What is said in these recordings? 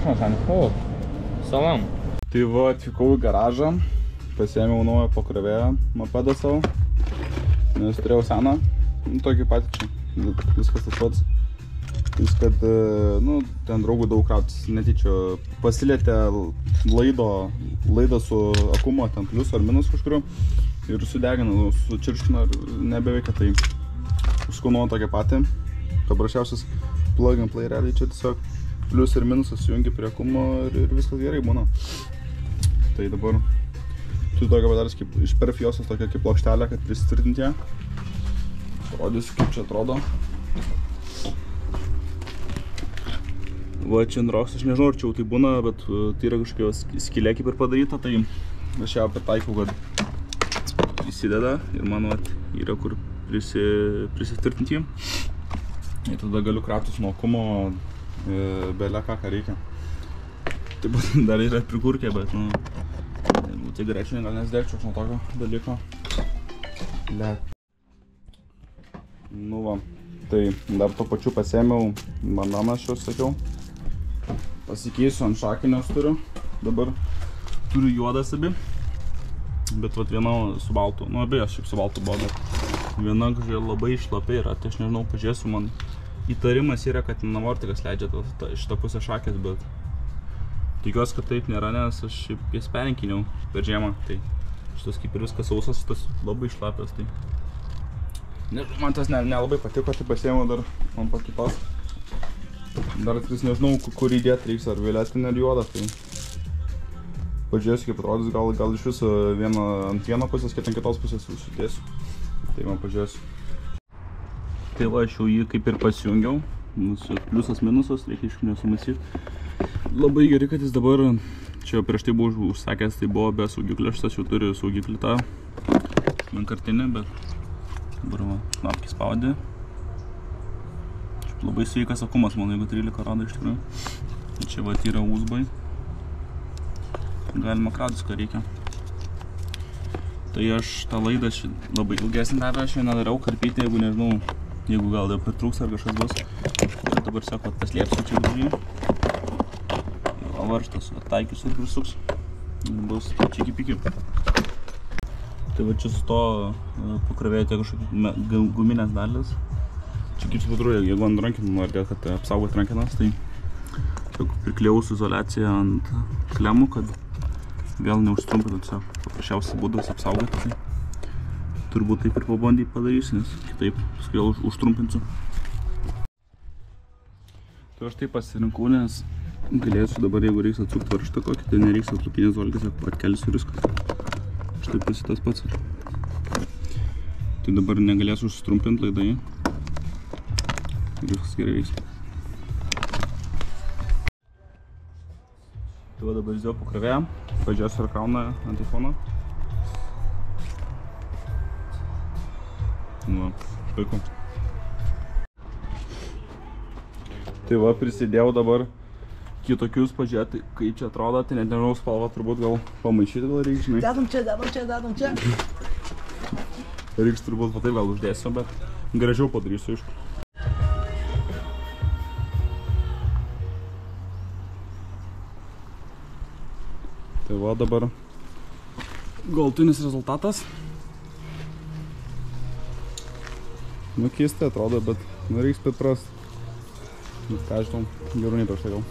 triukšmas ant. O, salam. Tai va, atvykau į garažą, pasiėmiau naują pakrovėją mopedą savo, nes turėjau seną, tokį patį čia, viskas tas pats. Vis kad, ten draugų daug krautis, netyčia pasilietė laidą su akumo, ten plius ar minus kažkuriu ir sudegino, sučirškino ir nebeveikia, tai užskunuoju tokį patį. Paprasčiausias plug and play realiai čia tiesiog plius ir minusas sujungi prie akumo ir viskas gerai būna. Tai dabar turiu tokią padaręs kaip iš perfjosas, tokią kaip plokštelę, kad prisitvirtinti ją. Parodysiu, kaip čia atrodo. Va, čia Inrox, aš nežinau, ar čia jau tai būna, bet tai yra kažkokia skylė kaip ir padaryta, tai aš ją pritaikau, kad įsideda ir man yra kur prisitvirtinti jį. Ir tada galiu krautis nuo akumo belę ką reikia. Taip pat dar yra prikurkė, bet tai greičiau gal nesdegčiau nuo tokio dalyko. Nu va, tai dar to pačiu pasėmiau bandaną, aš jau sakiau. Pasikeisiu ant šakinės turiu, dabar turiu juodas abi, bet vat viena su baltu, abejas šiaip su baltu buvo, bet viena kažkai labai šlapiai yra, tai aš nežinau, pažiūrėsiu, man įtarimas yra, kad navortikas leidžia šitą pusę šakės, bet tikiuosi, kad taip nėra, nes aš šiaip jas perinkiniau per žiemą, tai šitas kaip ir viskas sausas, šitas labai šlapias, tai man tas nelabai patiko, tai pasiėmiau dar man po kitos. Dar tikrai nežinau, kur įdėti reiks, ar violetinė ar juoda, tai pažiūrėsiu, kaip atrodys, gal iš viso vieną ant vieno pusės, kitą ant kitos pusės sudėsiu. Tai man pažiūrėsiu. Tai va, aš jau jį kaip ir pasijungiau, pliusas minusas, reikia iš nesumasyti. Labai gerai, kad jis dabar, čia prieš tai buvau užsakęs, tai buvo be saugiklio, šitas jau turi saugiklį tą vienkartinį, bet dabar va, knapkį spaudė. Labai sveikas akumas, man jeigu 13 rado iš tikrųjų. Čia va yra USB. Galima krautis, ką reikia. Tai aš tą laidą labai ilgesnį dar aš nedariau karpyti, jeigu nežinau, jeigu gal dar pritrūks ar kažkas bus. Tai dabar sako, paslėpsiu čia gražiai. O varžtas taikius ir prisuks. Bus čiki-piki. Tai va čia su to pakrovėjo tie kažkokie guminės dalys. Čia kaip supatru, jeigu ant rankinių norite, kad apsaugoti rankinas, tai priklijau su izoliacija ant klemų, kad vėl neužtrumpintų, tiesiog paprasčiausias būdas apsaugoti, tai turbūt taip ir pabandyti padarysiu, nes kitaip paskui vėl užtrumpinsiu. Tai aš taip pasirinkau, nes galėsiu dabar, jeigu reiks atsukti varžtą kokį, tai nereiks atlupinės izolį, tiesiog atkelsiu ir viskas. Štai visi tas pats. Tai dabar negalėsiu užtrumpinti laidai. Ir viskas gerai veiks. Tai va dabar įsidėjau pakrovėją, pažiūrėsiu ar krauna ant iPhone'o. Nu, puiku. Tai va prisidėjau dabar kitokius pažiūrėti, kaip čia atrodo, tai net nežinau spalvą turbūt gal pamaišyti gal reiks, žinai. Dedam čia. Reiks turbūt va taip gal uždėsiu, bet gražiau padarysiu aišku. Tai va dabar galutinis rezultatas. Nu keistai atrodo, bet reiks priprast. Ką žinau, gerų nei prieš tai gal.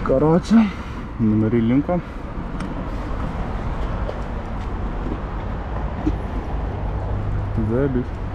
Короче, numeriai linko. Zabiš.